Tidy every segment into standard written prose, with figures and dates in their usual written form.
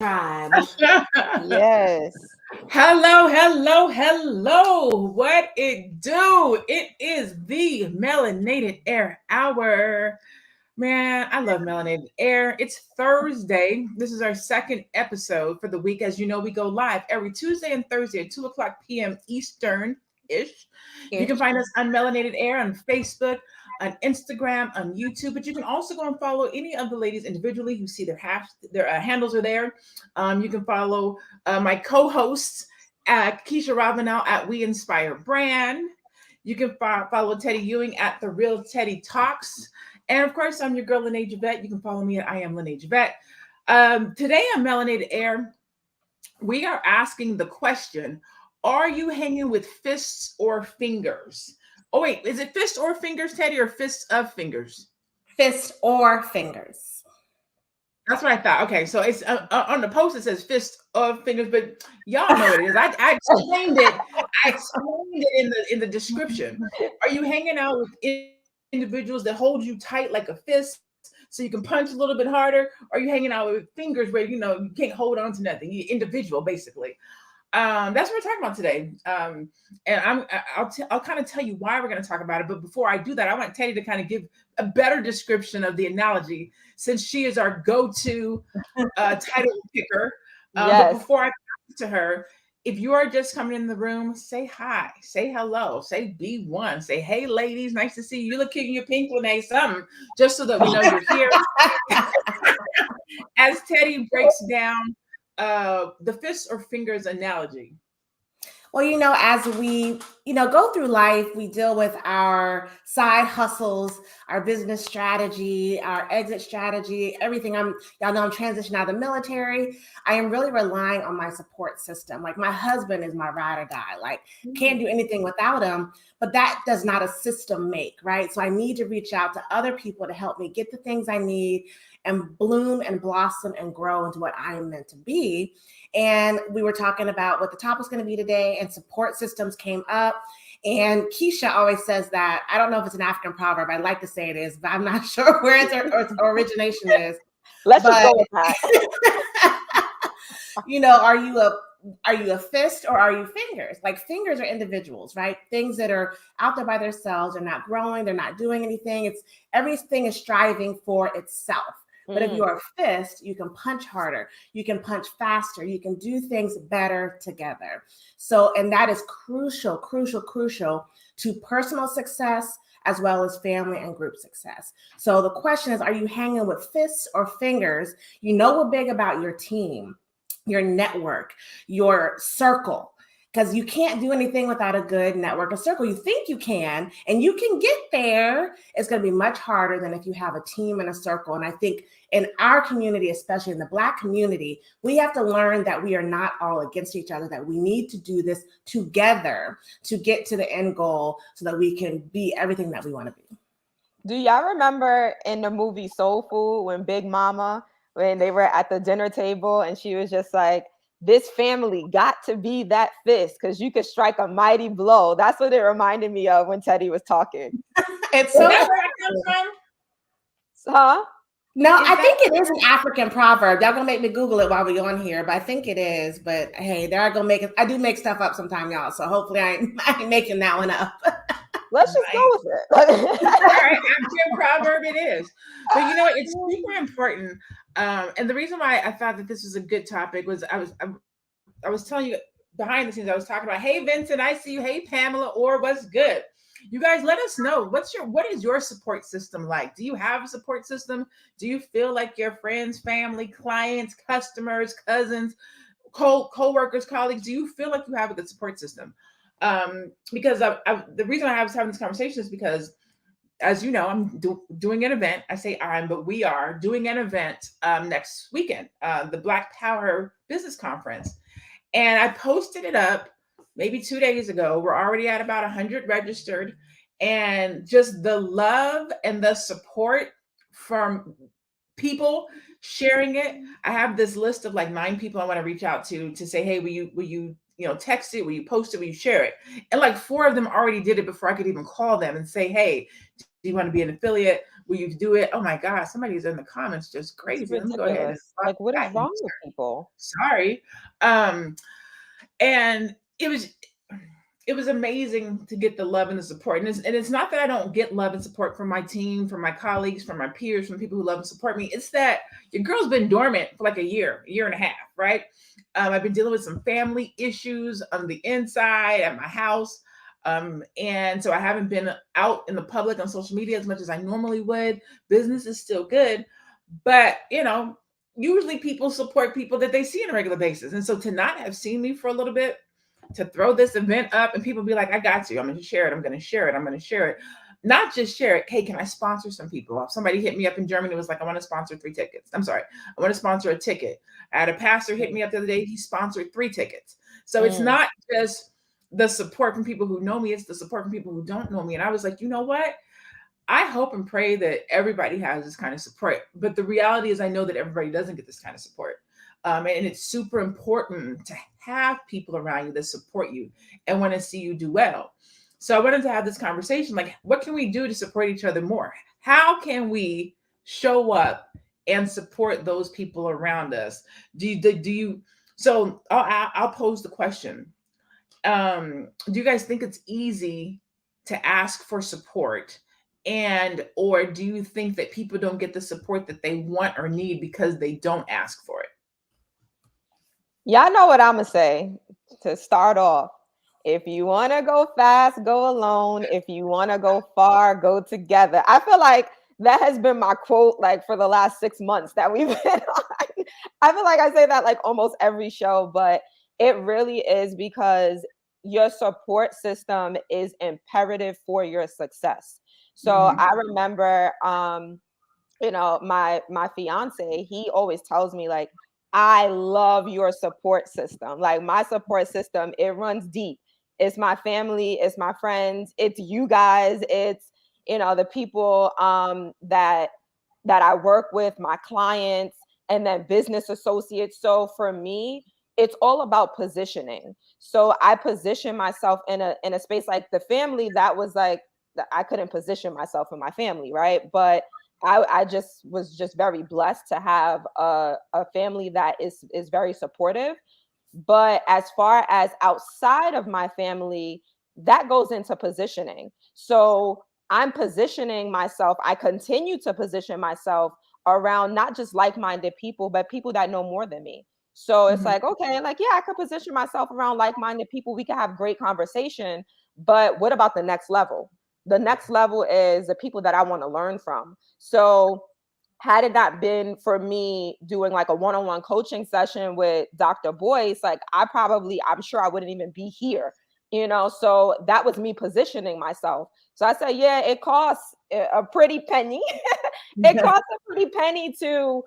tribe. Yes. Hello, hello, hello. What it do? It is the Melanated Air Hour. Man, I love Melanated Air. It's Thursday. This is our second episode for the week. As you know, we go live every Tuesday and Thursday at 2 o'clock p.m. Eastern ish. You can Ish. find us on Melanated Air on Facebook, on Instagram, on YouTube, but you can also go and follow any of the ladies individually. You see their handles are there. You can follow my co-hosts, Keisha Ravenel at We Inspire Brand. You can follow Teddy Ewing at The Real Teddy Talks. And of course, I'm your girl, Lene Javette. You can follow me at I Am Lene Javette. Today on Melanated Air, we are asking the question, are you hanging with fists or fingers? Oh, wait, is it fists or fingers, Teddy, or fists of fingers? Fist or fingers. That's what I thought. Okay, so it's on the post it says fist of fingers, but y'all know what it is. I explained it. I explained it in the description. Are you hanging out with individuals that hold you tight like a fist so you can punch a little bit harder? Or are you hanging out with fingers where you can't hold on to nothing? You individual basically. That's what we're talking about today. And I'll kind of tell you why we're going to talk about it. But before I do that, I want Teddy to kind of give a better description of the analogy, since she is our go-to title picker. But Yes. before I pass to her, if you are just coming in the room, say hi, say hello, say B1, say hey, ladies, nice to see you. You look cute in your pink Lene, something, just so that we know you're here. As Teddy breaks down the fists or fingers analogy. Well, as we, go through life, we deal with our side hustles, our business strategy, our exit strategy, everything. Y'all know I'm transitioning out of the military. I am really relying on my support system. Like, my husband is my ride or die. Like, can't do anything without him, but that does not a system make, right? So I need to reach out to other people to help me get the things I need and bloom and blossom and grow into what I am meant to be. And we were talking about what the topic is going to be today, and support systems came up. And Keisha always says that, I don't know if it's an African proverb, I'd like to say it is, but I'm not sure where its origination is. Let's just But go with that. are you a fist or are you fingers? Like, fingers are individuals, right? Things that are out there by themselves, they're not growing, they're not doing anything. It's everything is striving for itself. But if you are a fist, you can punch harder, you can punch faster, you can do things better together. So, and that is crucial to personal success as well as family and group success. So the question is, are you hanging with fists or fingers? We're big about your team, your network, your circle, because you can't do anything without a good network or circle. You think you can, and you can get there. It's going to be much harder than if you have a team and a circle. And I think in our community, especially in the Black community, we have to learn that we are not all against each other, that we need to do this together to get to the end goal so that we can be everything that we want to be. Do y'all remember in the movie Soul Food when Big Mama, when they were at the dinner table and she was just like, this family got to be that fist because you could strike a mighty blow. That's what it reminded me of when Teddy was talking. It's so That's where it comes from. Huh? No, I think it is an African proverb. Y'all gonna make me Google it while we're on here, but I think it is. But hey, they're gonna make it. I do make stuff up sometime, y'all. So hopefully I ain't making that one up. Let's just go with it. All right, African proverb it is. But it's super important. And the reason why I thought that this was a good topic was I was telling you behind the scenes, I was talking about, hey Vincent, I see you. Hey Pamela, or what's good? You guys let us know what is your support system like? Do you have a support system? Do you feel like your friends, family, clients, customers, cousins, co-workers, colleagues, do you feel like you have a good support system? Because the reason I was having this conversation is because, as you know, I'm doing an event. I say but we are doing an event next weekend, the Black Power Business Conference. And I posted it up maybe 2 days ago. We're already at about 100 registered. And just the love and the support from people sharing it. I have this list of like 9 people I want to reach out to say, hey, will you text it, will you post it, will you share it? And like 4 of them already did it before I could even call them and say, hey, do you want to be an affiliate? Will you do it? Oh my God, somebody's in the comments just It's crazy. Let me go ahead and ridiculous. block Like, what is that wrong user. with people? Sorry. Um, and it was amazing to get the love and the support. And it's not that I don't get love and support from my team, from my colleagues, from my peers, from people who love and support me. It's that your girl's been dormant for like a year and a half, right? I've been dealing with some family issues on the inside at my house. And so I haven't been out in the public on social media as much as I normally would. Business is still good, but usually people support people that they see on a regular basis. And so to not have seen me for a little bit, to throw this event up and people be like, I got you. I'm going to share it. I'm going to share it. I'm going to share it. Not just share it. Hey, can I sponsor some people? Somebody hit me up in Germany, was like, I want to sponsor 3 tickets. I'm sorry. I want to sponsor a ticket. I had a pastor hit me up the other day. He sponsored 3 tickets. So it's not just the support from people who know me. It's the support from people who don't know me. And I was like, you know what? I hope and pray that everybody has this kind of support. But the reality is I know that everybody doesn't get this kind of support. And it's super important to have people around you that support you and want to see you do well. So I wanted to have this conversation, like, what can we do to support each other more? How can we show up and support those people around us? So I'll pose the question. Do you guys think it's easy to ask for support? Or do you think that people don't get the support that they want or need because they don't ask for it? Y'all know what I'm gonna say to start off. If you want to go fast, go alone. If you want to go far, go together. I feel like that has been my quote like for the last 6 months that we've been on. I feel like I say that like almost every show, but it really is because your support system is imperative for your success. So I remember my fiance, he always tells me like, I love your support system. Like my support system, it runs deep. It's my family, it's my friends, it's you guys, it's the people that I work with, my clients, and then business associates. So for me, it's all about positioning. So I position myself in a space like the family that was like I couldn't position myself in my family, right? But I just was just very blessed to have a family that is very supportive. But as far as outside of my family, that goes into positioning. So I'm positioning myself. I continue to position myself around not just like-minded people, but people that know more than me. So it's Mhm. like, okay, like, yeah, I could position myself around like-minded people. We can have great conversation. But what about the next level? The next level is the people that I want to learn from. So had it not been for me doing like a one-on-one coaching session with Dr. Boyce, like I'm sure I wouldn't even be here, So that was me positioning myself. So I said, yeah, it costs a pretty penny. It costs a pretty penny to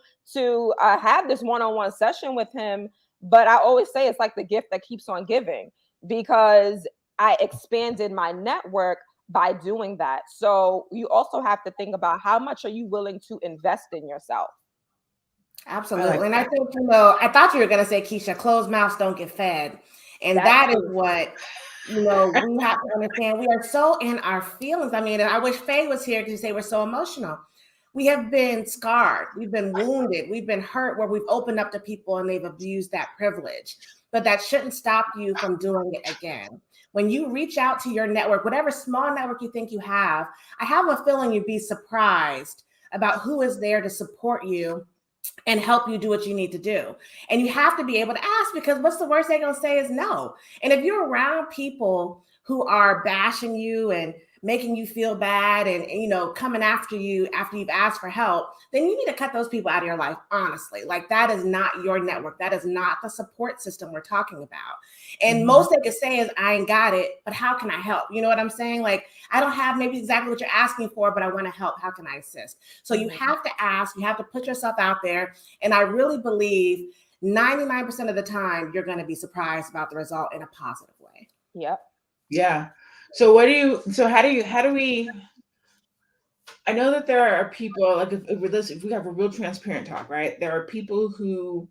have this one-on-one session with him. But I always say it's like the gift that keeps on giving, because I expanded my network by doing that. So you also have to think about how much are you willing to invest in yourself. Absolutely. And I think, I thought you were going to say, Keisha, closed mouths don't get fed. And that is what, we have to understand. We are so in our feelings. I mean, I wish Faye was here because you say we're so emotional. We have been scarred. We've been wounded. We've been hurt where we've opened up to people and they've abused that privilege. But that shouldn't stop you from doing it again. When you reach out to your network, whatever small network you think you have, I have a feeling you'd be surprised about who is there to support you and help you do what you need to do. And you have to be able to ask, because what's the worst they're going to say is no. And if you're around people who are bashing you and making you feel bad and coming after you after you've asked for help, then you need to cut those people out of your life, honestly. Like, that is not your network. That is not the support system we're talking about. And most they can say is, I ain't got it, but how can I help? You know what I'm saying? Like, I don't have maybe exactly what you're asking for, but I want to help. How can I assist? So you have to ask, you have to put yourself out there. And I really believe 99% of the time, you're going to be surprised about the result in a positive way. Yep. Yeah. So how do we, I know that there are people, like if we have a real transparent talk, right? There are people who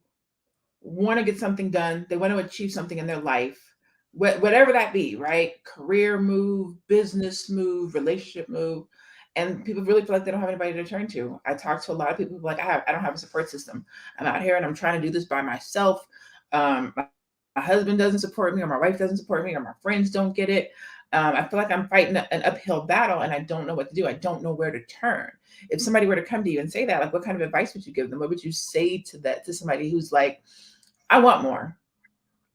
want to get something done. They want to achieve something in their life, whatever that be, right? Career move, business move, relationship move. and people really feel like they don't have anybody to turn to. I talk to a lot of people like I don't have a support system. I'm out here and I'm trying to do this by myself. My husband doesn't support me, or my wife doesn't support me, or my friends don't get it. I feel like I'm fighting an uphill battle, and I don't know what to do. I don't know where to turn. If somebody were to come to you and say that, like, what kind of advice would you give them? What would you say to somebody who's like, I want more,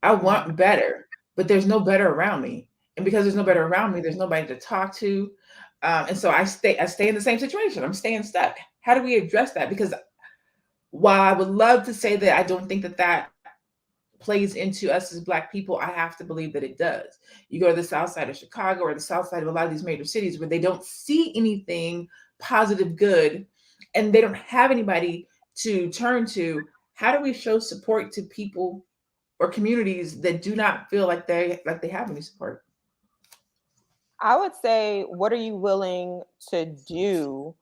I want better, but there's no better around me, and because there's no better around me, there's nobody to talk to, and so I stay in the same situation. I'm staying stuck. How do we address that? Because while I would love to say that I don't think that plays into us as Black people, I have to believe that it does. You go to the south side of Chicago or the south side of a lot of these major cities where they don't see anything positive, good, and they don't have anybody to turn to. How do we show support to people or communities that do not feel like they have any support? I would say, what are you willing to do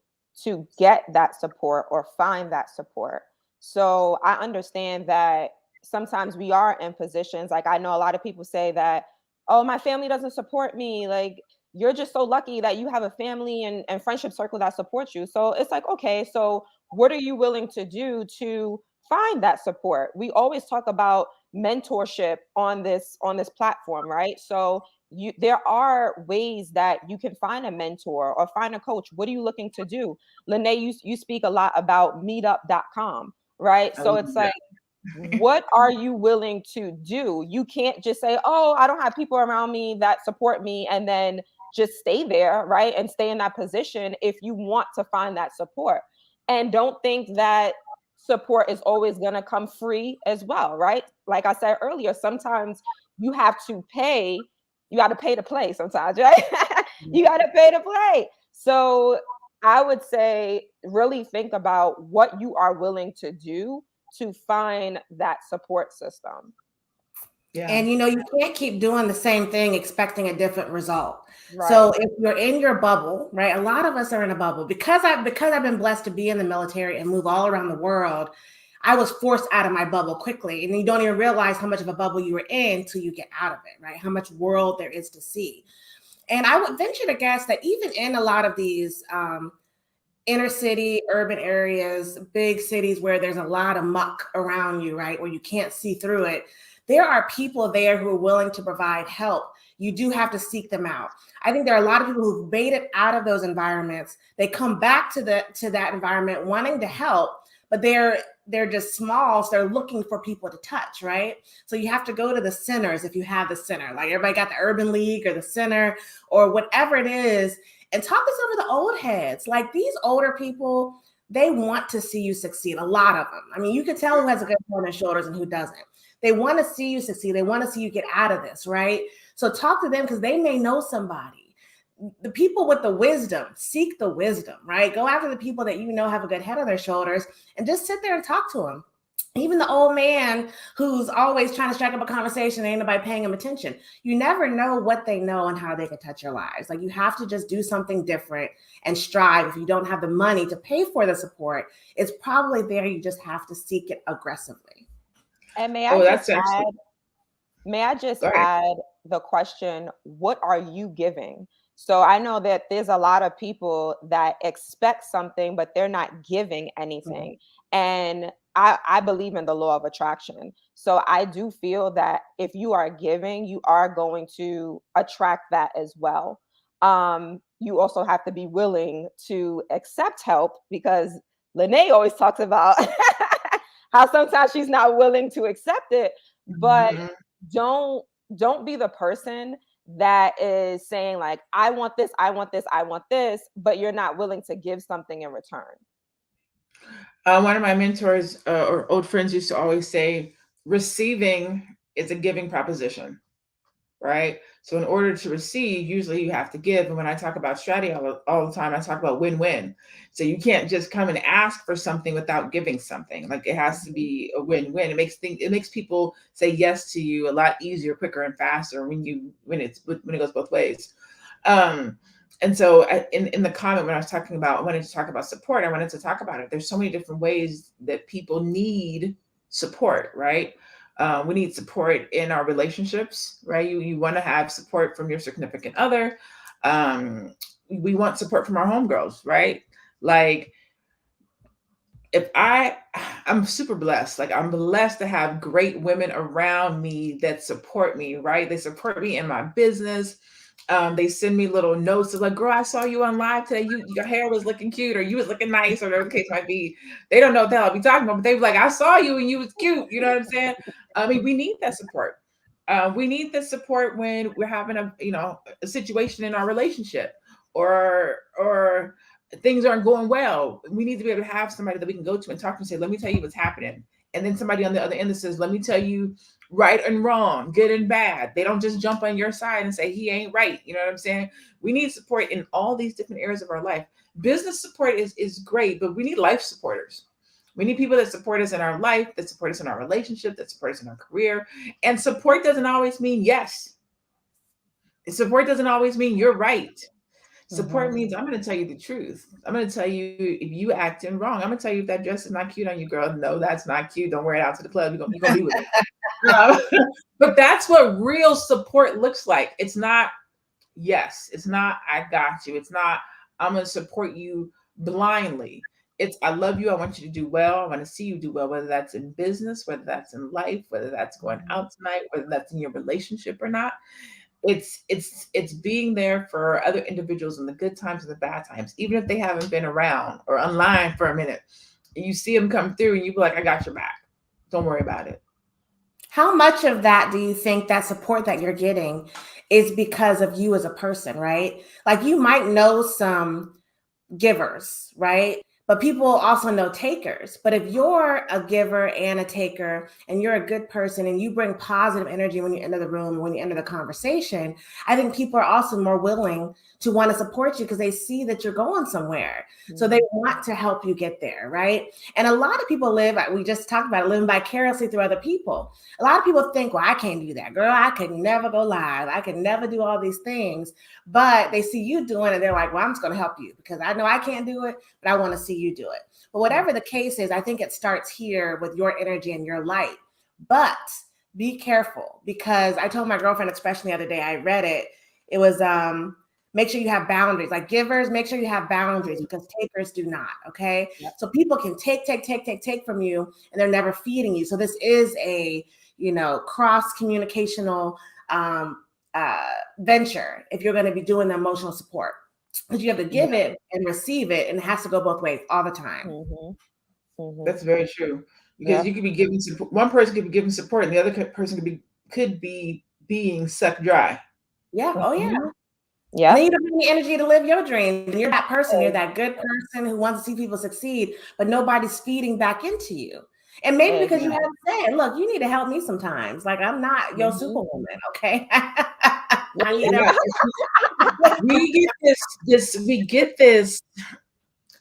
to get that support or find that support? So I understand that sometimes we are in positions, like I know a lot of people say that, oh, my family doesn't support me. Like, you're just so lucky that you have a family and friendship circle that supports you. So it's like, okay, so what are you willing to do to find that support? We always talk about mentorship on this platform, right? So there are ways that you can find a mentor or find a coach. What are you looking to do? Lene, you speak a lot about meetup.com, right? I So love it's that. like, what are you willing to do? You can't just say, oh, I don't have people around me that support me, and then just stay there, right? And stay in that position if you want to find that support. And don't think that support is always going to come free as well, right? Like I said earlier, sometimes you have to pay, you got to pay to play sometimes, right? You got to pay to play. So I would say really think about what you are willing to do to find that support system. Yeah. And you can't keep doing the same thing expecting a different result. Right. So if you're in your bubble, right? A lot of us are in a bubble because I've been blessed to be in the military and move all around the world. I was forced out of my bubble quickly, and you don't even realize how much of a bubble you were in till you get out of it, right? How much world there is to see. And I would venture to guess that even in a lot of these inner city, urban areas, big cities where there's a lot of muck around you, right? Where you can't see through it, there are people there who are willing to provide help. You do have to seek them out. I think there are a lot of people who've made it out of those environments. They come back to that environment wanting to help, but they're just small, so they're looking for people to touch, right? So you have to go to the centers if you have the center. Like, everybody got the Urban League or the center or whatever it is, and talk to some of the old heads. Like, these older people, they want to see you succeed. A lot of them. I mean, you can tell who has a good head on their shoulders and who doesn't. They want to see you succeed. They want to see you get out of this, right? So talk to them because they may know somebody. The people with the wisdom, seek the wisdom, right? Go after the people that have a good head on their shoulders and just sit there and talk to them. Even the old man who's always trying to strike up a conversation, ain't nobody paying him attention. You never know what they know and how they can touch your lives. Like, you have to just do something different and strive. If you don't have the money to pay for the support, it's probably there. You just have to seek it aggressively. And Oh, that's actually may I just sorry. add the question, what are you giving? So I know that there's a lot of people that expect something, but they're not giving anything. And I believe in the law of attraction. So I do feel that if you are giving, you are going to attract that as well. You also have to be willing to accept help, because Lene always talks about how sometimes she's not willing to accept it. But Mhm. don't don't be the person that is saying, like, I want this, I want this, I want this, but you're not willing to give something in return. One of my mentors or old friends used to always say, receiving is a giving proposition, right? So in order to receive, usually you have to give. And when I talk about strategy all the time, I talk about win-win. So you can't just come and ask for something without giving something. Like, it has to be a win-win. It makes people say yes to you a lot easier, quicker, and faster when it goes both ways. Um, and so in the comment, when I wanted to talk about support, I wanted to talk about it. There's so many different ways that people need support, right? We need support in our relationships, right? You want to have support from your significant other. Um, we want support from our homegirls, right? Like if I'm super blessed. Like I'm blessed to have great women around me that support me, right? They support me in my business. They send me little notes. It's like, girl, I saw you on live today. Your hair was looking cute, or you was looking nice, or whatever the case might be. They don't know what the hell I'll be talking about, but they were like, I saw you and you was cute. You know what I'm saying? I mean, we need that support. We need the support when we're having a situation in our relationship, or things aren't going well. We need to be able to have somebody that we can go to and talk to and say, let me tell you what's happening. And then somebody on the other end that says, let me tell you right and wrong, good and bad. They don't just jump on your side and say, he ain't right. You know what I'm saying? We need support in all these different areas of our life. Business support is great, but we need life supporters. We need people that support us in our life, that support us in our relationship, that support us in our career. And support doesn't always mean yes. Support doesn't always mean you're right. Support means I'm going to tell you the truth. I'm going to tell you if you acting wrong. I'm going to tell you if that dress is not cute on you, girl. No, that's not cute. Don't wear it out to the club. You're going to be with it. But that's what real support looks like. It's not, yes. It's not, I got you. It's not, I'm going to support you blindly. It's, I love you. I want you to do well. I want to see you do well, whether that's in business, whether that's in life, whether that's going out tonight, whether that's in your relationship or not. It's being there for other individuals in the good times and the bad times, even if they haven't been around or online for a minute. You see them come through and you be like, I got your back. Don't worry about it. How much of that do you think that support that you're getting is because of you as a person, right? Like you might know some givers, right? But people also know takers. But if you're a giver and a taker and you're a good person and you bring positive energy when you enter the room, when you enter the conversation, I think people are also more willing to want to support you because they see that you're going somewhere. So they want to help you get there, right? And a lot of people live, we just talked about it, living vicariously through other people. A lot of people think, well, I can't do that. Girl, I could never go live. I could never do all these things. But they see you doing it. They're like, well, I'm just going to help you because I know I can't do it, but I want to see you do it. But whatever the case is, I think it starts here with your energy and your light. But be careful because I told my girlfriend, especially the other day, I read it. It was, make sure you have boundaries. Like givers, make sure you have boundaries because takers do not. Okay. Yep. So people can take from you and they're never feeding you. So this is a, cross communicational venture if you're going to be doing the emotional support. Because you have to give it and receive it, and it has to go both ways all the time. That's very true. Because you could be giving support. One person could be giving support, and the other person could be being sucked dry. Yeah. Oh yeah. Yeah. And then you don't have any energy to live your dreams. And you're that person. You're that good person who wants to see people succeed, but nobody's feeding back into you. And maybe because you haven't said, look, you need to help me sometimes. Like I'm not your superwoman, okay? We get this.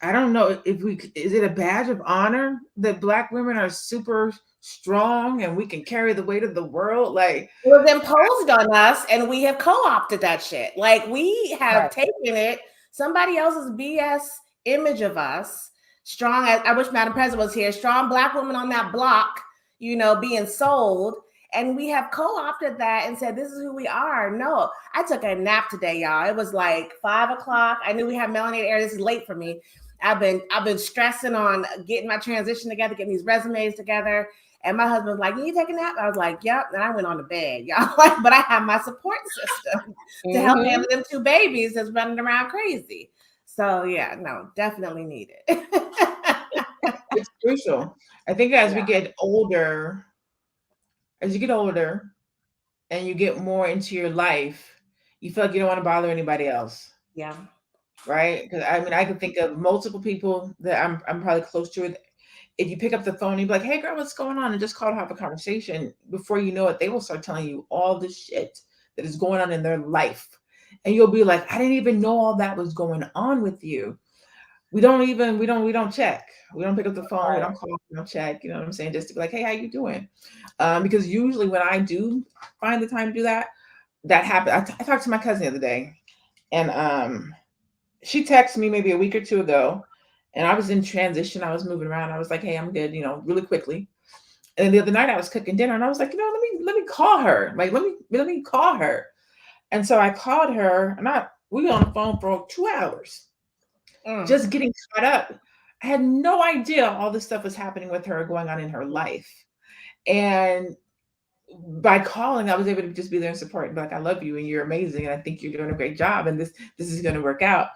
I don't know is it a badge of honor that Black women are super strong and we can carry the weight of the world? Like it was imposed on us and we have co-opted that shit. Like we have taken it, somebody else's BS image of us. Strong, I wish Madam President was here, strong Black woman on that block, being sold. And we have co-opted that and said, this is who we are. No, I took a nap today, y'all. It was like 5 o'clock. I knew we had melanated air. This is late for me. I've been stressing on getting my transition together, getting these resumes together. And my husband was like, you take a nap? I was like, yep. And I went on to bed, y'all. But I have my support system to help handle them 2 babies that's running around crazy. So yeah, no, definitely need it. It's crucial. I think as we get older, and you get more into your life, you feel like you don't want to bother anybody else. Yeah. Right? Because I mean, I can think of multiple people that I'm probably close to. If you pick up the phone, you'd be like, hey girl, what's going on? And just call to have a conversation. Before you know it, they will start telling you all the shit that is going on in their life. And you'll be like, I didn't even know all that was going on with you. We don't check. We don't pick up the phone. We don't call. We don't check. You know what I'm saying? Just to be like, hey, how you doing? Because usually when I do find the time to do that, that happens. I talked to my cousin the other day, and she texted me maybe a week or 2 ago, and I was in transition. I was moving around. I was like, hey, I'm good, really quickly. And then the other night I was cooking dinner, and I was like, let me call her. Like, let me call her. And so I called her, and We were on the phone for 2 hours, just getting caught up. I had no idea all this stuff was happening with her, going on in her life. And by calling, I was able to just be there and support and be like, I love you and you're amazing. And I think you're doing a great job. And this is going to work out.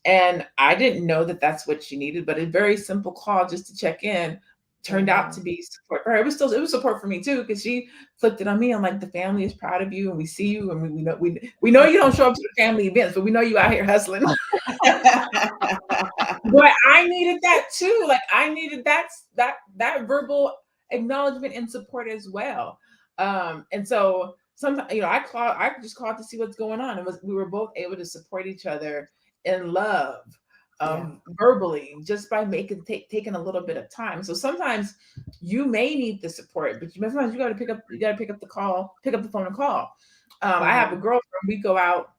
And I didn't know that that's what she needed, but a very simple call just to check in turned out to be support for her. It was support for me too, because she flipped it on me. I'm like, the family is proud of you and we see you, and we know you don't show up to the family events, but we know you out here hustling. But I needed that too. Like I needed that verbal acknowledgement and support as well. And so sometimes, I just called to see what's going on. We were both able to support each other in love, verbally, just by taking a little bit of time. So sometimes you may need the support, but sometimes you got to pick up the phone and call. I have a girlfriend. We go out.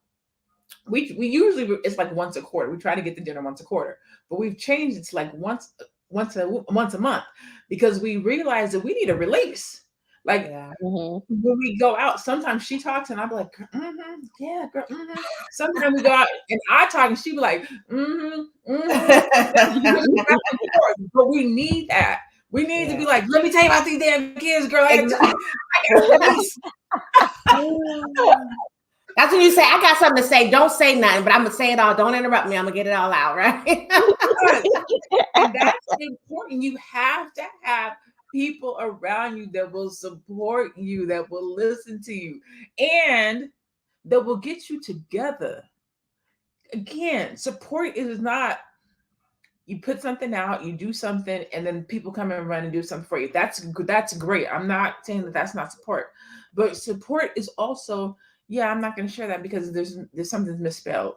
We usually, it's like once a quarter. We try to get to dinner once a quarter, but we've changed it to like once a month, because we realize that we need a release. Like when we go out, sometimes she talks and I'll be like, yeah, girl. Sometimes we go out and I talk and she be like, But we need that. We need to be like, let me tell you about these damn kids, girl. I got release. That's when you say, I got something to say. Don't say nothing, but I'm gonna say it all. Don't interrupt me. I'm gonna get it all out, right? And that's important. You have to have people around you that will support you, that will listen to you, and that will get you together. Again, support is not you put something out, you do something, and then people come and run and do something for you. That's great. I'm not saying that that's not support, but support is also, I'm not going to share that because there's something's misspelled.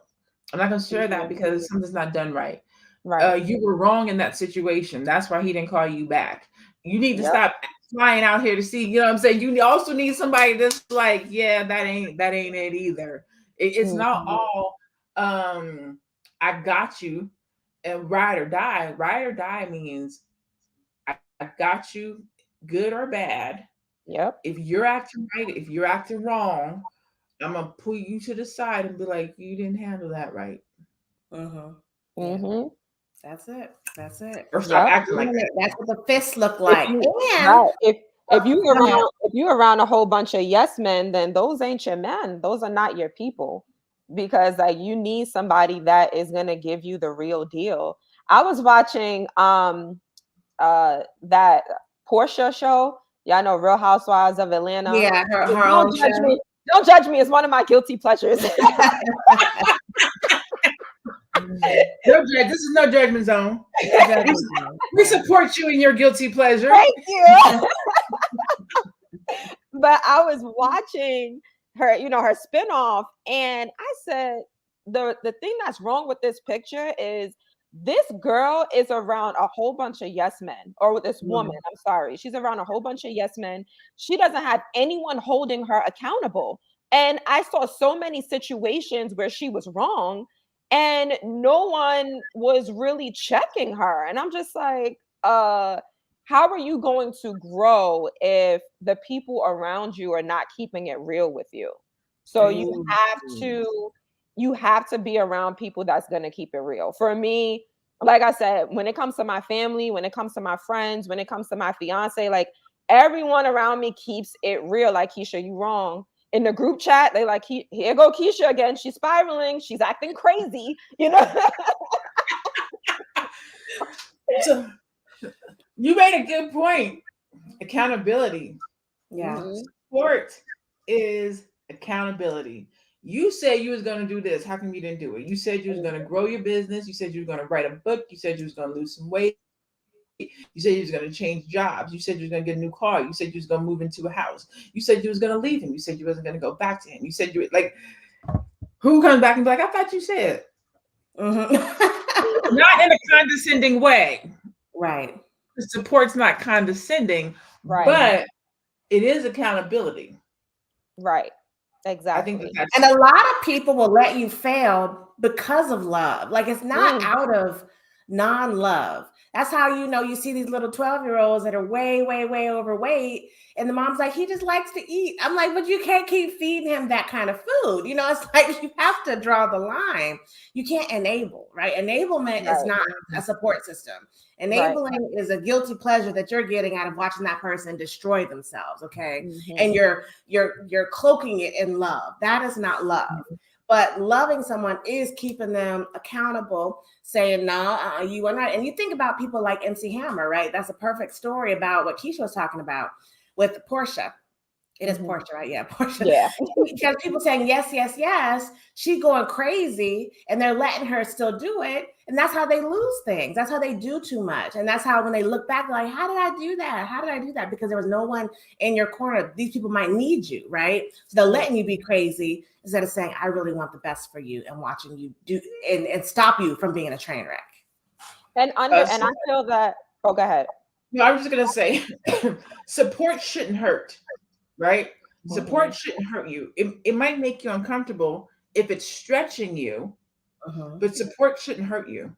I'm not going to share that because something's not done right. You were wrong in that situation. That's why he didn't call you back. You need to stop flying out here to see. You know what I'm saying? You also need somebody that's like, that ain't it either. It's not all I got you and ride or die. Ride or die means I got you, good or bad. Yep. If you're acting right, if you're acting wrong, I'm gonna pull you to the side and be like, you didn't handle that right. That's it. That's it. Or stop acting like that. That's what the fists look like. If you around a whole bunch of yes men, then those ain't your men. Those are not your people, because like you need somebody that is gonna give you the real deal. I was watching that Portia show. Y'all know Real Housewives of Atlanta. Yeah, her own show. Don't judge me. It's one of my guilty pleasures. This is no judgment zone. We support you in your guilty pleasure. Thank you. But I was watching her, her spinoff, and I said the thing that's wrong with this picture is this girl is around a whole bunch of yes men, or this woman, I'm sorry, she's around a whole bunch of yes men. She doesn't have anyone holding her accountable. And I saw so many situations where she was wrong and no one was really checking her. And I'm just like, how are you going to grow if the people around you are not keeping it real with you? So you have to be around people that's going to keep it real. For me, like I said, when it comes to my family, when it comes to my friends, when it comes to my fiance, like everyone around me keeps it real. Like, Keisha, you wrong. In the group chat, they like, here go Keisha again. She's spiraling. She's acting crazy, So you made a good point. Accountability. Yeah. Support is accountability. You said you was going to do this. How come you didn't do it? You said you was going to grow your business. You said you were going to write a book. You said you was going to lose some weight. You said you was going to change jobs. You said you was going to get a new car. You said you was going to move into a house. You said you was going to leave him. You said you wasn't going to go back to him. You said you like, who comes back and be like, I thought you said. Not in a condescending way. Right. The support's not condescending, right, but it is accountability. Right. Exactly. I think that's and a lot of people will let you fail because of love. Like it's not out of non-love. That's how you know you see these little 12-year-olds that are way, way, way overweight. And the mom's like, he just likes to eat. I'm like, but you can't keep feeding him that kind of food. You know, it's like you have to draw the line. You can't enable, right? Enablement is not a support system. Enabling is a guilty pleasure that you're getting out of watching that person destroy themselves, okay? And you're cloaking it in love. That is not love. But loving someone is keeping them accountable, saying, no, you are not. And you think about people like MC Hammer, right? That's a perfect story about what Keisha was talking about with Portia. It is Portia, right? Yeah, Portia. Yeah. Because people saying yes, yes, yes, she going crazy, and they're letting her still do it. And that's how they lose things. That's how they do too much. And that's how when they look back, they're like, how did I do that? How did I do that? Because there was no one in your corner. These people might need you, right? So they're letting you be crazy instead of saying, I really want the best for you, and watching you do and stop you from being a train wreck. And and I feel that, go ahead. No, I was just gonna say support shouldn't hurt. Right? Support shouldn't hurt you. It might make you uncomfortable if it's stretching you, but support shouldn't hurt you.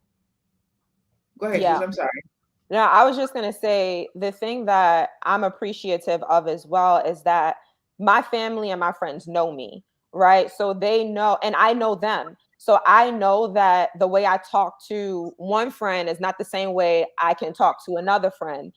Go ahead, Yeah. I'm sorry. No, I was just going to say the thing that I'm appreciative of as well is that my family and my friends know me, right? So they know, and I know them. So I know that the way I talk to one friend is not the same way I can talk to another friend.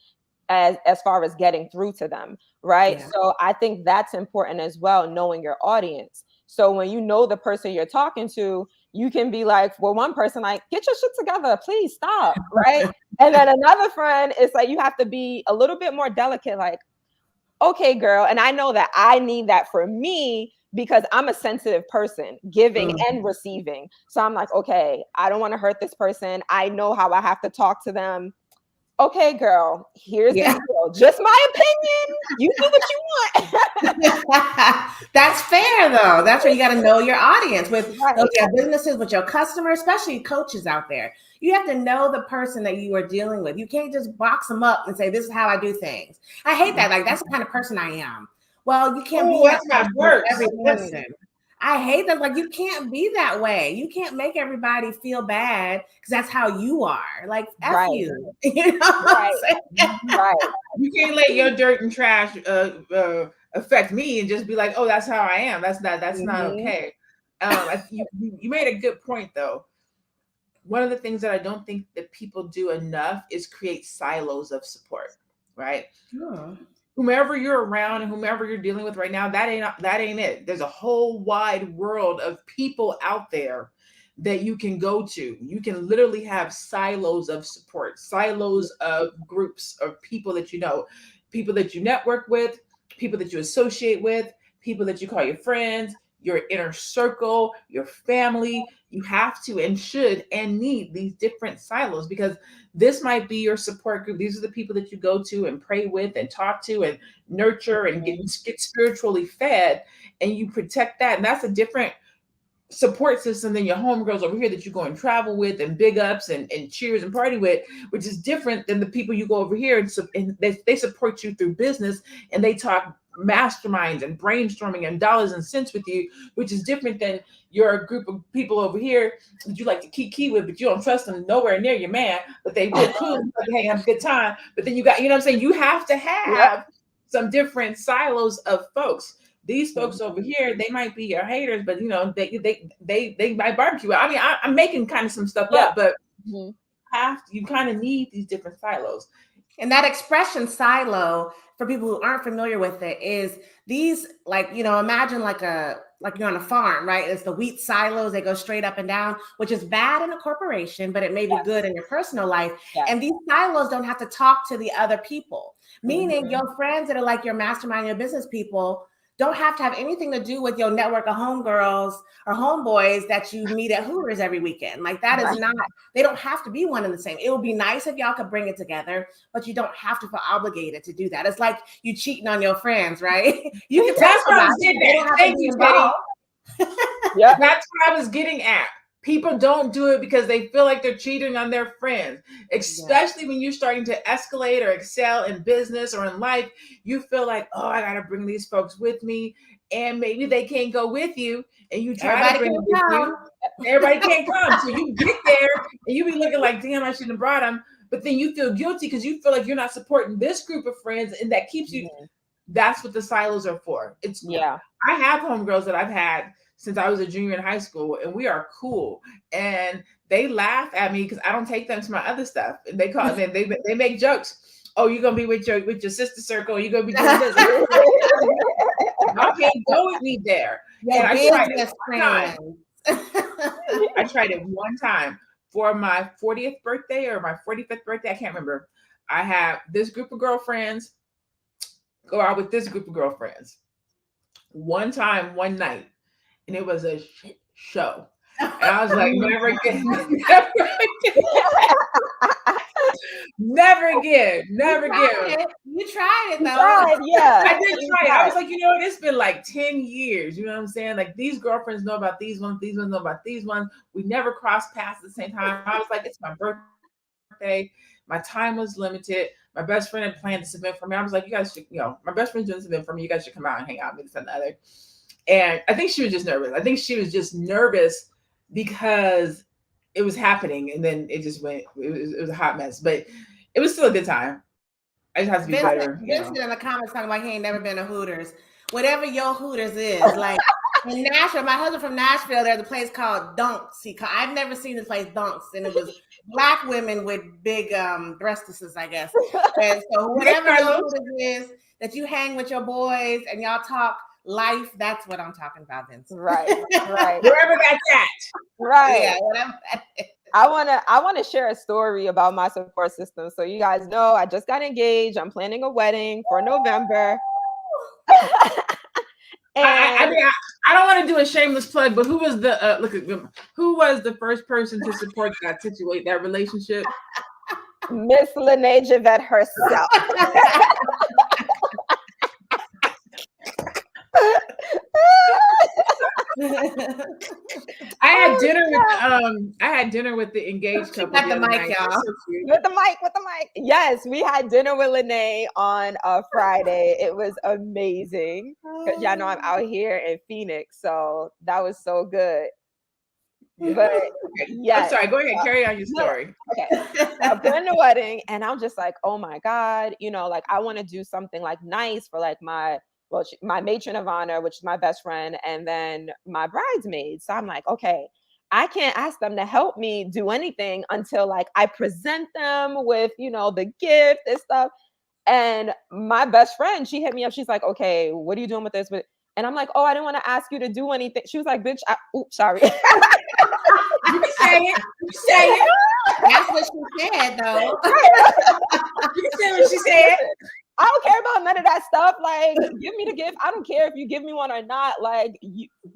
As far as getting through to them, right? Yeah. So I think that's important as well, knowing your audience. So when you know the person you're talking to, you can be like, well, one person like, get your shit together, please stop, right? And then another friend is like, you have to be a little bit more delicate, like, okay, girl. And I know that I need that for me because I'm a sensitive person, giving and receiving. So I'm like, okay, I don't want to hurt this person. I know how I have to talk to them. Okay, girl, here's the deal. Just my opinion. You do what you want. That's fair, though. That's where you got to know your audience with your businesses, with your customers, especially coaches out there. You have to know the person that you are dealing with. You can't just box them up and say, this is how I do things. I hate that. Like, that's the kind of person I am. Well, you can't be that's not work. Every person. I hate that. Like, you can't be that way. You can't make everybody feel bad because that's how you are. Like, F you. You know what I'm saying? Right. You can't let your dirt and trash affect me and just be like, oh, that's how I am. That's not okay. You made a good point, though. One of the things that I don't think that people do enough is create silos of support, right? Sure. Whomever you're around and whomever you're dealing with right now, that ain't it. There's a whole wide world of people out there that you can go to. You can literally have silos of support, silos of groups of people that you know, people that you network with, people that you associate with, people that you call your friends, your inner circle, your family. You have to and should and need these different silos because this might be your support group. These are the people that you go to and pray with and talk to and nurture and get spiritually fed, and you protect that. And that's a different support system than your homegirls over here that you go and travel with and big ups and cheers and party with, which is different than the people you go over here and they support you through business and they talk masterminds and brainstorming and dollars and cents with you, which is different than your group of people over here that you like to kiki with, but you don't trust them nowhere near your man, but they will cool, hey, have a good time. But then you got, you know what I'm saying? You have to have some different silos of folks. These folks over here, they might be your haters, but you know, they might barbecue. I mean, I'm making kind of some stuff up, but you kind of need these different silos. And that expression silo, for people who aren't familiar with it, is these, like, you know, imagine like you're on a farm, right? It's the wheat silos, they go straight up and down, which is bad in a corporation, but it may be good in your personal life. And these silos don't have to talk to the other people, meaning your friends that are like your mastermind, your business people, don't have to have anything to do with your network of homegirls or homeboys that you meet at Hooters every weekend. Like that is not, they don't have to be one and the same. It would be nice if y'all could bring it together, but you don't have to feel obligated to do that. It's like you cheating on your friends, right? You can That's what I was getting at. Thank you, Teddy. That's what I was getting at. People don't do it because they feel like they're cheating on their friends, Yeah. especially when you're starting to escalate or excel in business or in life. You feel like, oh, I got to bring these folks with me. And maybe they can't go with you. And you try to Everybody bring can them with you. come. Everybody can't come. So you get there and you be looking like, damn, I shouldn't have brought them. But then you feel guilty because you feel like you're not supporting this group of friends. And that keeps you. Mhm. That's what the silos are for. It's Yeah. I have homegirls that I've had since I was a junior in high school, and we are cool. And they laugh at me because I don't take them to my other stuff. And they call and they make jokes. Oh, you're gonna be with your sister circle. You're gonna be doing this. Y'all can't go with me there. And Your I tried it business one time. friends. I tried it one time for my 40th birthday or my 45th birthday. I can't remember. I have this group of girlfriends go out with this group of girlfriends. One time, one night, and it was a shit show. And I was like, never again, never again, never again, never again. You tried it though. Tried, yeah. I did try it. I was like, you know, it's been like 10 years. You know what I'm saying? Like these girlfriends know about these ones know about these ones. We never crossed paths at the same time. I was like, it's my birthday. My time was limited. My best friend had planned this event for me. I was like, you guys should, my best friend's doing this event for me. You guys should come out and hang out with this and the other. And I think she was just nervous. I think she was just nervous because it was happening, and then it just went. It was a hot mess, but it was still a good time. I just have to be better. Vincent in the comments talking about he ain't never been to Hooters. Whatever your Hooters is, like in Nashville, my husband from Nashville, there's a place called Dunks. I've never seen the place Dunks, and it was Black women with big breastises, I guess. And so whatever your Hooters is that you hang with your boys and y'all talk life, that's what I'm talking about, Vincent. Right. Wherever that's at. Right. Yeah, whatever. I wanna share a story about my support system. So you guys know I just got engaged. I'm planning a wedding for November. I mean, I don't want to do a shameless plug, but who was the who was the first person to support that relationship? Miss Lene Javette herself. I had dinner with the engaged couple. Got the mic, y'all. So with the mic. Yes, we had dinner with Lene on a Friday. It was amazing. Because y'all know I'm out here in Phoenix, so that was so good. But yeah, I'm sorry. Go ahead, carry on your story. Okay, I planned the wedding, and I'm just like, oh my god, like I want to do something like nice for like my matron of honor, which is my best friend, and then my bridesmaids. So I'm like, okay, I can't ask them to help me do anything until like I present them with the gift and stuff. And my best friend, she hit me up. She's like, okay, what are you doing with this? And I'm like, oh, I didn't want to ask you to do anything. She was like, bitch, oops, sorry. You can say it. You can say it. That's what she said, though. You can say what she said. I don't care about none of that stuff. Like, give me the gift. I don't care if you give me one or not. Like,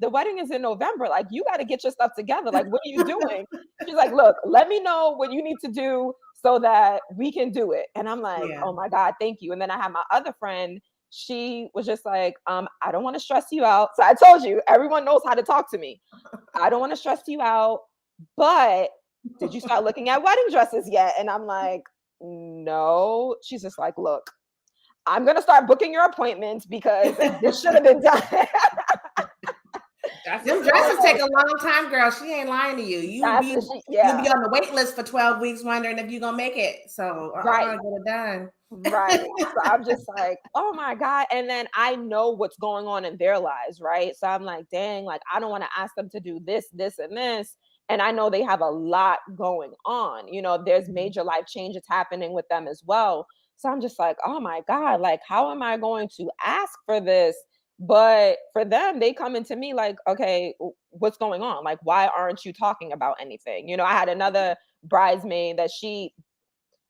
the wedding is in November. Like, you got to get your stuff together. Like, what are you doing? She's like, look, let me know what you need to do so that we can do it. And I'm like, oh my God, thank you. And then I had my other friend. She was just like, I don't want to stress you out. So I told you, everyone knows how to talk to me. I don't want to stress you out, but did you start looking at wedding dresses yet? And I'm like, no. She's just like, look, I'm going to start booking your appointments because this should have been done. Them dresses take a long time, girl. She ain't lying to you. You'll be on the wait list for 12 weeks wondering if you're going to make it. So right. get it done. Right. So I'm just like, oh my God. And then I know what's going on in their lives, right? So I'm like, dang, like I don't want to ask them to do this, this, and this. And I know they have a lot going on. There's major life changes happening with them as well. So I'm just like, oh my God, like how am I going to ask for this? But for them, they come into me like, okay, what's going on? Like, why aren't you talking about anything? I had another bridesmaid that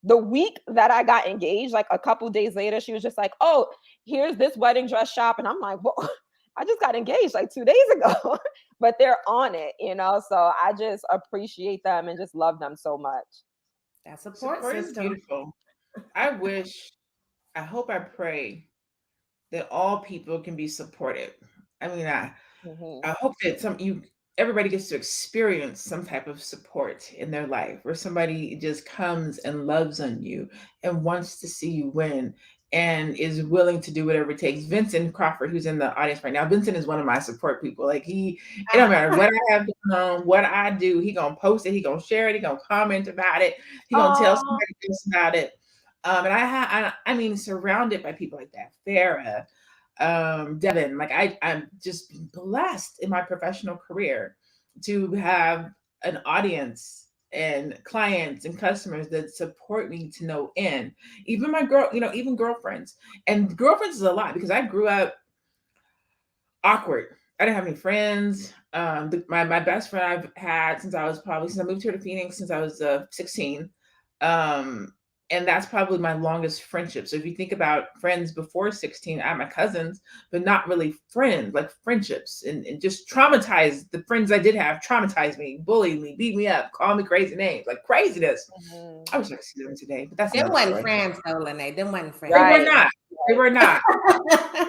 the week that I got engaged, like a couple days later, she was just like, oh, here's this wedding dress shop. And I'm like, well, I just got engaged like 2 days ago, but they're on it, so I just appreciate them and just love them so much. That support is system. Beautiful. I hope, I pray that all people can be supported. I mean, I hope that everybody gets to experience some type of support in their life, where somebody just comes and loves on you and wants to see you win and is willing to do whatever it takes. Vincent Crawford, who's in the audience right now, Vincent is one of my support people. Like it don't matter what I have going on, what I do, he gonna post it, he gonna share it, he gonna comment about it, he gonna tell somebody else about it. And I mean, surrounded by people like that. Farah, Devin, like I'm just blessed in my professional career to have an audience and clients and customers that support me to no end. Even my girl, even girlfriends. And girlfriends is a lot because I grew up awkward. I didn't have any friends. My best friend I've had since I moved here to Phoenix since I was 16. And that's probably my longest friendship. So if you think about friends before 16, I had my cousins, but not really friends, like friendships, and just traumatized. The friends I did have traumatized me, bullied me, beat me up, called me crazy names, like craziness. I wish I could see them today, but that's Them another wasn't story. friends though, Lene. Them wasn't friends. They were not. They were not.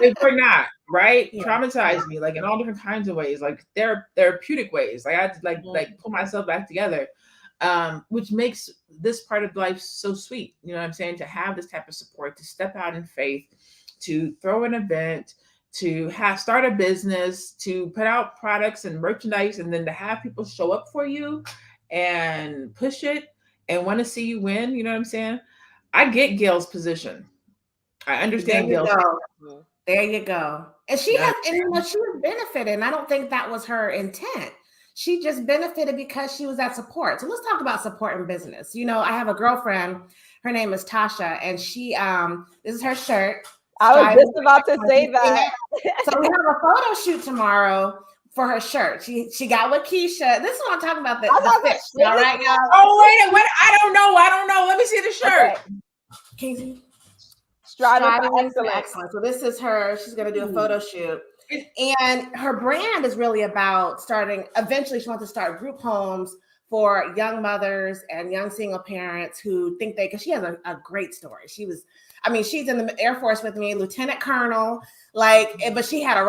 They were not, right? Yeah. Traumatized me, like in all different kinds of ways, like therapeutic ways. Like I had to like pull myself back together. Which makes this part of life so sweet. You know what I'm saying? To have this type of support, to step out in faith, to throw an event, to start a business, to put out products and merchandise, and then to have people show up for you and push it and want to see you win. You know what I'm saying? I get Gail's position. I understand Gail's. There you go. And she has, and she was benefited. And I don't think that was her intent. She just benefited because she was that support. So let's talk about support in business. I have a girlfriend. Her name is Tasha, and she this is her shirt. I was just about to say that. So we have a photo shoot tomorrow for her shirt. She got with Keisha. This is what I'm talking about. The fit. All right, y'all. Oh, wait. I don't know. Let me see the shirt. Okay. Can you see? Striving for excellence. So this is her. She's going to do a photo shoot. And her brand is really about eventually she wants to start group homes for young mothers and young single parents who think because she has a great story. She's in the Air Force with me, Lieutenant Colonel, but she had a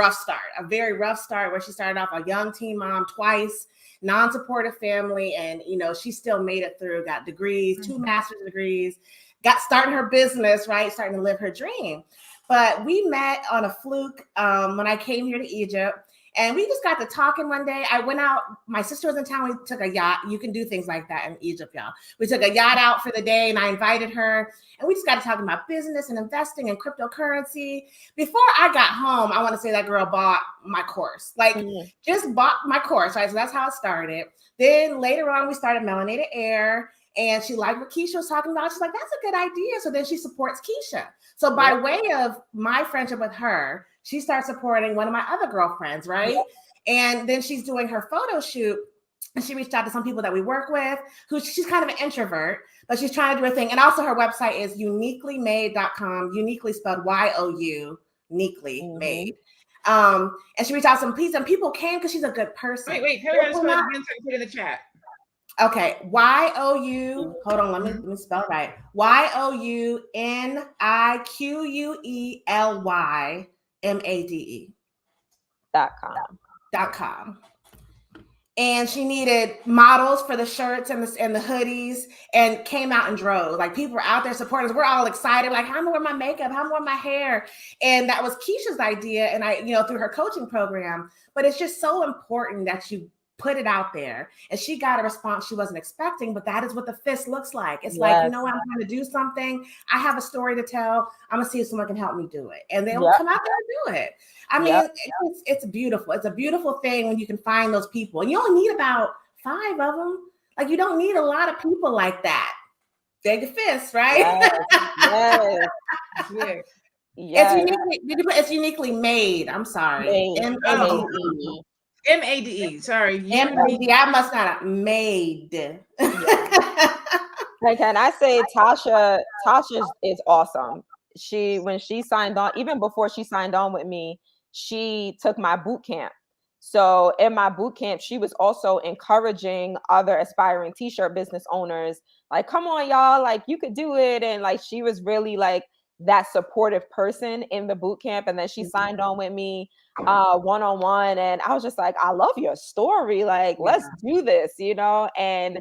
very rough start where she started off a young teen mom twice, non-supportive family. And, she still made it through, got degrees, 2 master's degrees, got starting her business, right? Starting to live her dream. But we met on a fluke when I came here to Egypt, and we just got to talking one day. I went out. My sister was in town. We took a yacht. You can do things like that in Egypt, y'all. We took a yacht out for the day, and I invited her, and we just got to talking about business and investing and cryptocurrency. Before I got home, I want to say that girl bought my course, just bought my course, right? So that's how it started. Then later on, we started Melanated Air. And she liked what Keisha was talking about. She's like, that's a good idea. So then she supports Keisha. So by way of my friendship with her, she starts supporting one of my other girlfriends, right? Yep. And then she's doing her photo shoot. And she reached out to some people that we work with, she's kind of an introvert, but she's trying to do her thing. And also her website is uniquelymade.com, uniquely spelled Y-O-U, uniquely made. And she reached out to some people, and people came because she's a good person. Wait, tell me how to spell it again so I can put it in the chat. Okay, Y-O-U, hold on, let me spell it right. YOUNIQUELYMADE.com. And she needed models for the shirts and the hoodies, and came out in droves. Like, people were out there supporting us. We're all excited, like, how am I wearing my makeup? How am I wearing my hair? And that was Keisha's idea, and I, through her coaching program. But it's just so important that you put it out there. And she got a response she wasn't expecting, but that is what the fist looks like. It's like, I'm trying to do something. I have a story to tell. I'm gonna see if someone can help me do it. And they'll come out there and do it. I mean, it's beautiful. It's a beautiful thing when you can find those people. And you only need about 5 of them. Like, you don't need a lot of people like that. They're the fist, right? Yes. It's uniquely made. I'm sorry. M-A-D-E. M-A-D-E. Sorry. M-A-D. I must not have made. And can I say Tasha is awesome. When she signed on, even before she signed on with me, she took my boot camp. So in my boot camp, she was also encouraging other aspiring t-shirt business owners, like, come on, y'all, like, you could do it. And like, she was really like that supportive person in the boot camp. And then she signed on with me one-on-one. And I was just like, I love your story. Like, let's do this, you know? And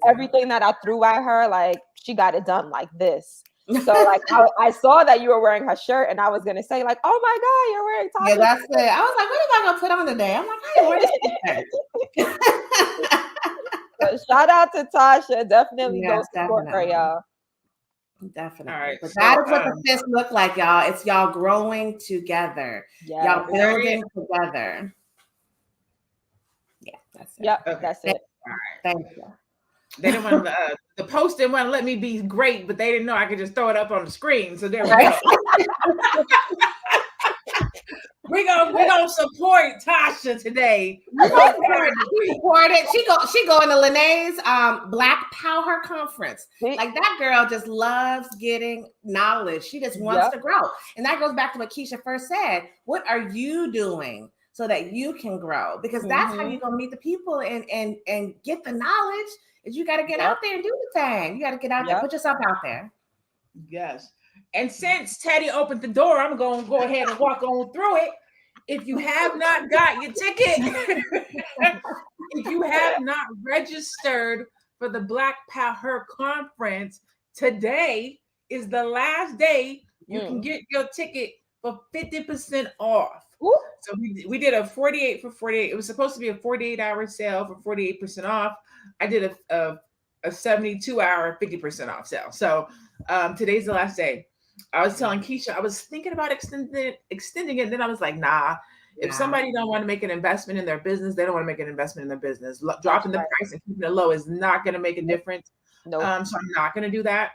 everything that I threw at her, like, she got it done like this. So like I saw that you were wearing her shirt, and I was gonna say like, oh my God, you're wearing Tasha's. Yeah, that's it. I was like, what am I gonna put on today? I'm like, I ain't wearing So shout out to Tasha. Definitely go support her, y'all. Definitely. All right, but so, that is what the fist look like, y'all. It's y'all growing together. Y'all building together. Yeah, that's it. Yep, okay. That's it. All right. Thank you. They didn't want the post didn't want to let me be great, but they didn't know I could just throw it up on the screen. So there we go. We're gonna support Tasha today. She supported. She going to Lene's Black Power Conference. Like, that girl just loves getting knowledge. She just wants to grow. And that goes back to what Keisha first said. What are you doing so that you can grow? Because that's how you're gonna meet the people and get the knowledge. Is you got to get out there and do the thing. You got to get out there, put yourself out there. Yes. And since Teddy opened the door, I'm going to go ahead and walk on through it. If you have not got your ticket, if you have not registered for the Black Power Conference, today is the last day you can get your ticket for 50% off. Ooh. So we did a 48 for 48. It was supposed to be a 48-hour sale for 48% off. I did a 72-hour 50% off sale. So today's the last day. I was telling Keisha, I was thinking about extending it. Then I was like, nah, if somebody don't want to make an investment in their business, they don't want to make an investment in their business. Dropping the price and keeping it low is not going to make a difference. Nope. So I'm not going to do that.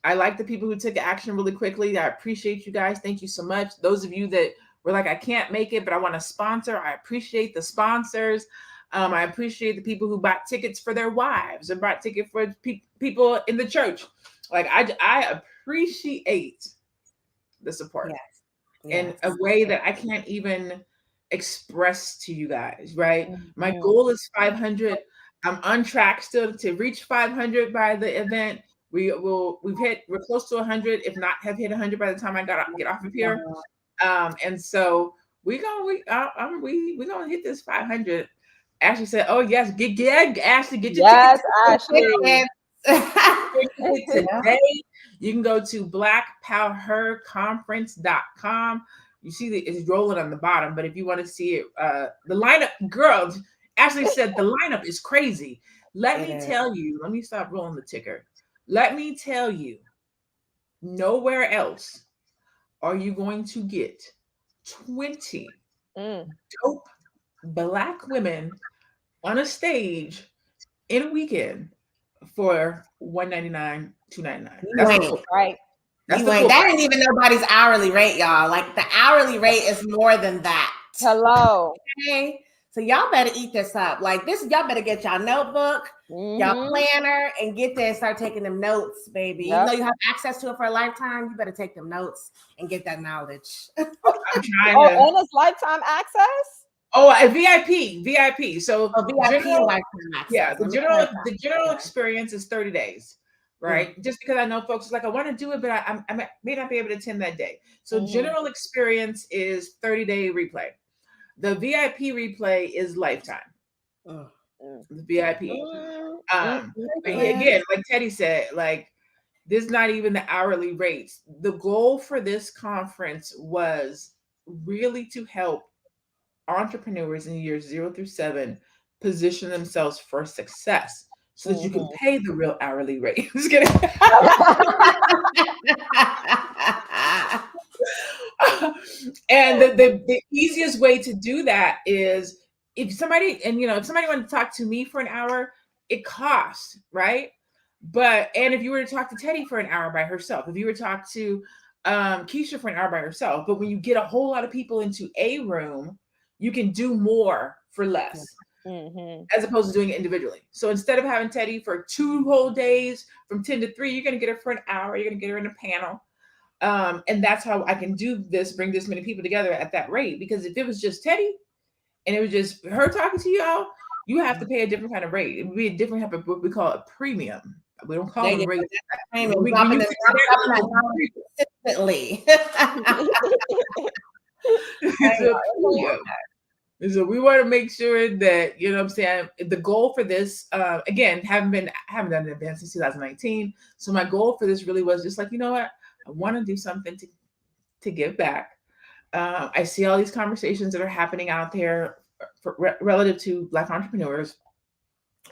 I like the people who took action really quickly. I appreciate you guys. Thank you so much. Those of you that were like, I can't make it, but I want to sponsor. I appreciate the sponsors. I appreciate the people who bought tickets for their wives and bought tickets for people in the church. Like, I appreciate the support in a way that I can't even express to you guys, right? My goal is 500. I'm on track still to reach 500 by the event. We're close to 100, if not have hit 100 by the time I get off of here. And so we're gonna hit this 500. Ashley said, "Oh yes, get Ashley, get your tickets." Ashley. Today, you can go to blackpowerconference.com. You see it's rolling on the bottom, but if you want to see it, the lineup, girl, Ashley said the lineup is crazy. Let me tell you, let me stop rolling the ticker. Let me tell you, nowhere else are you going to get 20 dope Black women on a stage in a weekend for $199, $299. That's right. That ain't even nobody's hourly rate, y'all. Like, the hourly rate is more than that. Hello. Okay. So y'all better eat this up. Like, this, y'all better get y'all notebook, y'all planner, and get there and start taking them notes, baby. Even though you have access to it for a lifetime, you better take them notes and get that knowledge. And it's lifetime access? Oh, a VIP. So VIP lifetime access. Yeah, the general experience is 30 days, right? Just because I know folks are like, I want to do it, but I may not be able to attend that day. So general experience is 30-day replay. The VIP replay is lifetime. The VIP. Again, like Teddy said, like, this is not even the hourly rates. The goal for this conference was really to help entrepreneurs in years 0 through 7 position themselves for success so that you can pay the real hourly rate. Just kidding. And the easiest way to do that is if somebody wanted to talk to me for an hour, it costs, right? And if you were to talk to Teddy for an hour by herself, if you were to talk to Keisha for an hour by herself, but when you get a whole lot of people into a room, you can do more for less, as opposed to doing it individually. So instead of having Teddy for 2 whole days from 10 to 3, you're going to get her for an hour. You're going to get her in a panel. And that's how I can bring this many people together at that rate. Because if it was just Teddy and it was just her talking to y'all, you have to pay a different kind of rate. It would be a different type of what we call a premium. We don't call There them you rates. go. We Dropping used that to say that consistently. it's a premium. And so we want to make sure that, you know what I'm saying, the goal for this, again, haven't done an event since 2019. So my goal for this really was just like, you know what, I want to do something to give back. I see all these conversations that are happening out there relative to Black entrepreneurs.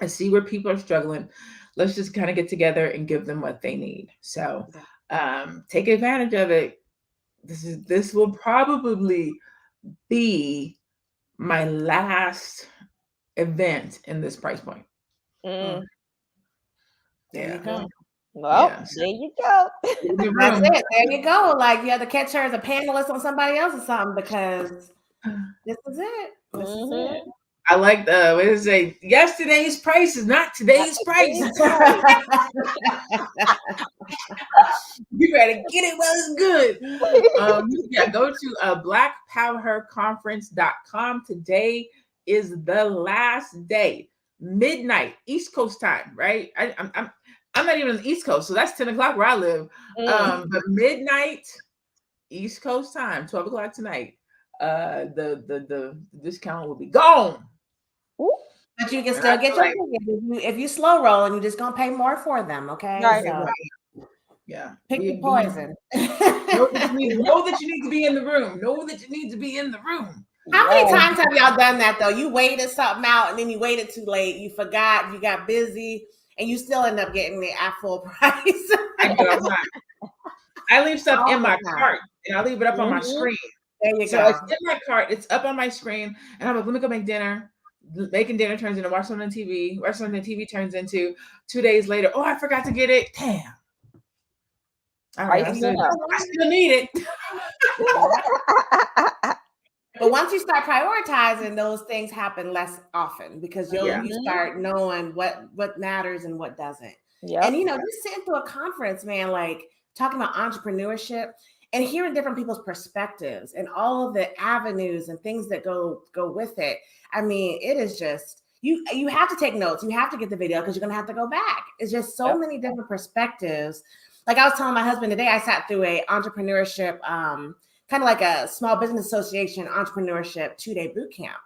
I see where people are struggling. Let's just kind of get together and give them what they need. So take advantage of it. This will probably be my last event in this price point. Mm. There you Yeah. go. Well, Yes. there you go. In the That's room. it. There you go. Like you have to catch her as a panelist on somebody else or something because this is it. This is it. I like the what does it say? Yesterday's price is not today's price. You better get it while it's good. Yeah, go to blackpowerconference.com. Today is the last day, midnight, East Coast time, right? I'm not even on the East Coast, so that's 10 o'clock where I live. But midnight, East Coast time, 12 o'clock tonight. The discount will be gone. But you can still get your tickets. If you slow rolling, you're just gonna pay more for them, okay? Right. So yeah. pick your poison. Know that you need to be in the room. Know that you need to be in the room. How many times have y'all done that though? You waited something out and then you waited too late. You forgot, you got busy, and you still end up getting it at full price. I do it all the time. I leave stuff in my cart and I leave it up on my screen. There you So go. it's in my cart, it's up on my screen, and I'm like, let me go make dinner. Making dinner turns into watch something on TV. Watch something on TV turns into 2 days later. Oh, I forgot to get it. Damn. All right, I still need it. But once you start prioritizing, those things happen less often because you start knowing what matters and what doesn't. And just sitting through a conference, man, like talking about entrepreneurship and hearing different people's perspectives and all of the avenues and things that go with it. I mean, it is just you have to take notes. You have to get the video because you're gonna have to go back. It's just so many different perspectives. Like I was telling my husband today, I sat through a entrepreneurship, kind of like a small business association entrepreneurship 2-day boot camp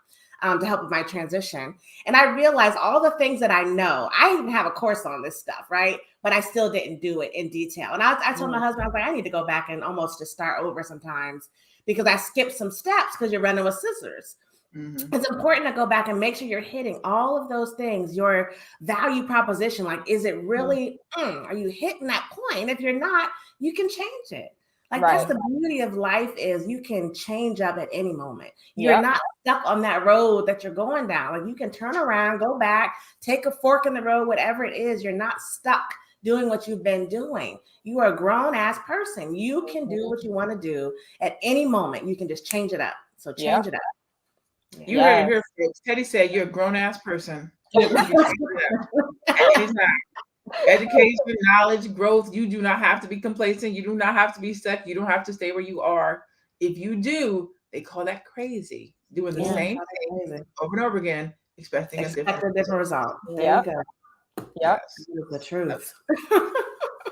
to help with my transition. And I realized all the things that I know. I even have a course on this stuff, right? But I still didn't do it in detail. And I told my husband, I was like, I need to go back and almost just start over sometimes because I skipped some steps because you're running with scissors. Mm-hmm. It's important to go back and make sure you're hitting all of those things, your value proposition. Like, is it really, are you hitting that point? If you're not, you can change it. Like that's the beauty of life is you can change up at any moment. You're not stuck on that road that you're going down. Like you can turn around, go back, take a fork in the road, whatever it is. You're not stuck doing what you've been doing. You are a grown ass person. You can do what you want to do at any moment. You can just change it up. So change it up. You heard it here, folks. Teddy said you're a grown ass person. Education, knowledge, growth. You do not have to be complacent. You do not have to be stuck. You don't have to stay where you are. If you do, they call that crazy. Doing the same thing over and over again, expecting a different result. There you go. Yep. The truth.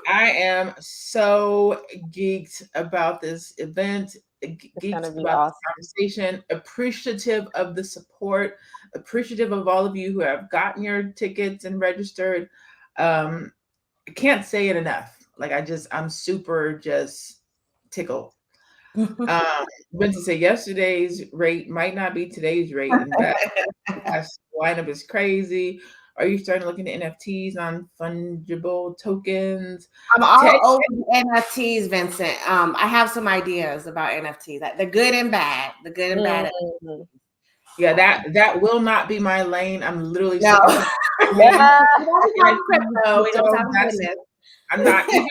I am so geeked about this event. Geeked about the conversation, appreciative of the support, appreciative of all of you who have gotten your tickets and registered. I can't say it enough. Like I'm super just tickled. Went to say yesterday's rate might not be today's rate. In fact, that's lineup is crazy. Are you starting to look into NFTs, non-fungible tokens? I'm all over NFTs, Vincent. I have some ideas about NFTs. The good and bad. The good and bad. Yeah, that will not be my lane. I'm literally no. I'm not even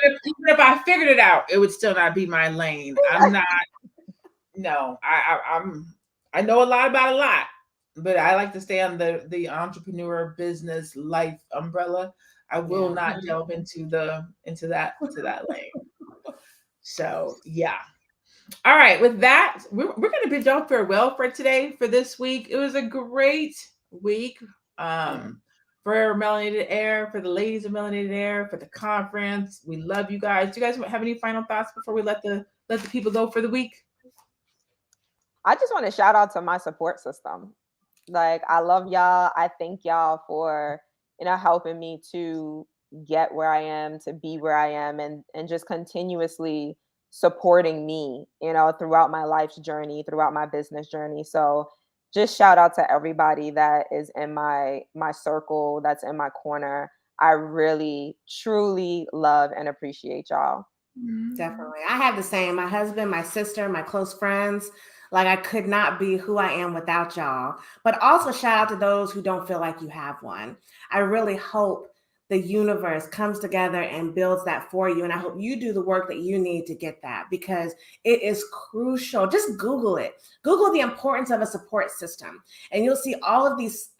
if I figured it out, it would still not be my lane. I'm not. No, I know a lot about a lot, but I like to stay on the entrepreneur business life umbrella. I will not delve into that lane. So yeah. All right. With that, we're going to bid y'all farewell for today, for this week. It was a great week from for Melanated Air, for the ladies of Melanated Air, for the conference. We love you guys. Do you guys have any final thoughts before we let the people go for the week? I just want to shout out to my support system. Like, I love y'all. I thank y'all for, helping me to get where I am, to be where I am, and just continuously supporting me, throughout my life's journey, throughout my business journey. So just shout out to everybody that is in my circle, that's in my corner. I really, truly love and appreciate y'all. Definitely. I have the same. My husband, my sister, my close friends. Like, I could not be who I am without y'all. But also shout out to those who don't feel like you have one. I really hope the universe comes together and builds that for you. And I hope you do the work that you need to get that, because it is crucial. Just Google it. Google the importance of a support system. And you'll see all of these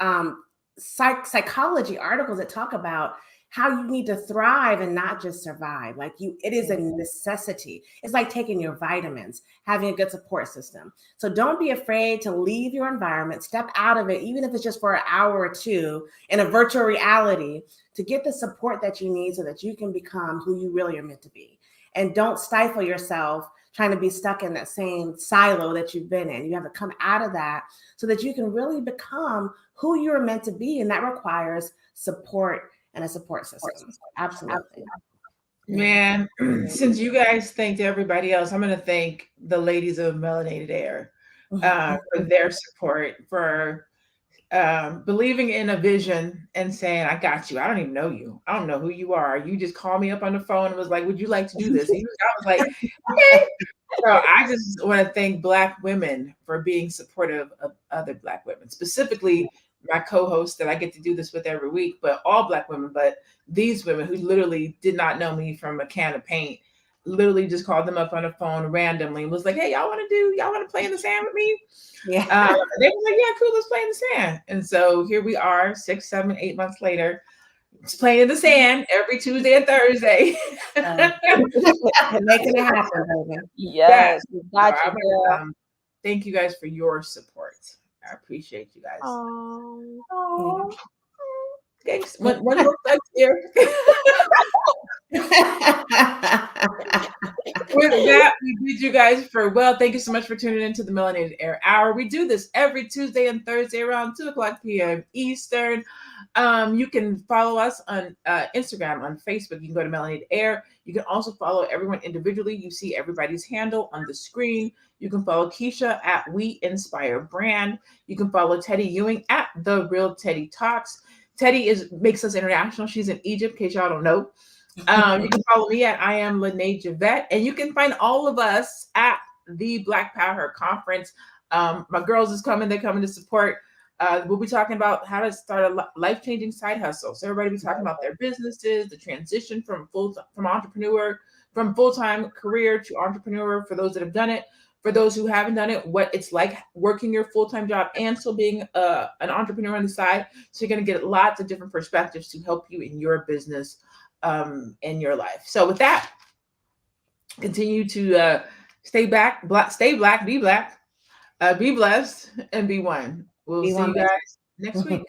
psychology articles that talk about how you need to thrive and not just survive. Like, it is a necessity. It's like taking your vitamins, having a good support system. So don't be afraid to leave your environment, step out of it, even if it's just for an hour or two in a virtual reality, to get the support that you need so that you can become who you really are meant to be. And don't stifle yourself trying to be stuck in that same silo that you've been in. You have to come out of that so that you can really become who you're meant to be. And that requires support and a support system. Absolutely. Man, since you guys thanked everybody else, I'm going to thank the ladies of Melanated Air for their support, for believing in a vision and saying, I got you. I don't even know you. I don't know who you are. You just called me up on the phone and was like, would you like to do this? I was like, okay. So I just want to thank Black women for being supportive of other Black women, specifically my co-host that I get to do this with every week, but all Black women, but these women who literally did not know me from a can of paint, literally just called them up on the phone randomly and was like, hey, y'all want to play in the sand with me? Yeah. They were like, yeah, cool, let's play in the sand. And so here we are 6, 7, 8 months later, just playing in the sand every Tuesday and Thursday. Making it happen, baby. Yes. Thank you guys for your support. I appreciate you guys. Oh. Thanks. One more flex here. With that, we bid you guys farewell. Thank you so much for tuning into the Melanated Air Hour. We do this every Tuesday and Thursday around 2:00 p.m. Eastern. You can follow us on Instagram, on Facebook. You can go to Melanated Air. You can also follow everyone individually. You see everybody's handle on the screen. You can follow Keisha at We Inspire Brand. You can follow Teddy Ewing at The Real Teddy Talks. Teddy makes us international. She's in Egypt, in case y'all don't know. You can follow me at I am Lene Javette, and you can find all of us at the Black Power Conference. My girls is coming; they're coming to support. We'll be talking about how to start a life-changing side hustle. So everybody will be talking about their businesses, the transition from entrepreneur, from full-time career to entrepreneur. For those that have done it, for those who haven't done it, what it's like working your full-time job and still being an entrepreneur on the side. So you're going to get lots of different perspectives to help you in your business. In your life. So with that, continue to stay black, be black, be blessed, and be one. We'll see you guys next week.